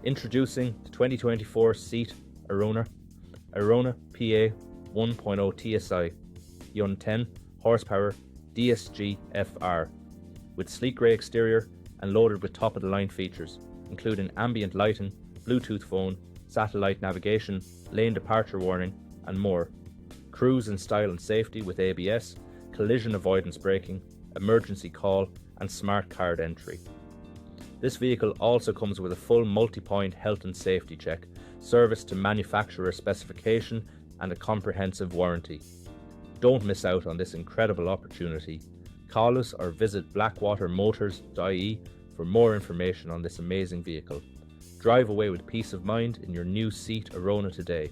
Introducing the 2024 SEAT Arona PA 1.0 TSI Yun 10 horsepower DSG FR with sleek grey exterior and loaded with top-of-the-line features, including ambient lighting, Bluetooth phone, satellite navigation, lane departure warning, and more. Cruise in style and safety with ABS, collision avoidance braking, emergency call, and smart card entry. This vehicle also comes with a full multi-point health and safety check, service to manufacturer specification, and a comprehensive warranty. Don't miss out on this incredible opportunity. Call us or visit blackwatermotors.ie for more information on this amazing vehicle. Drive away with peace of mind in your new SEAT Arona today.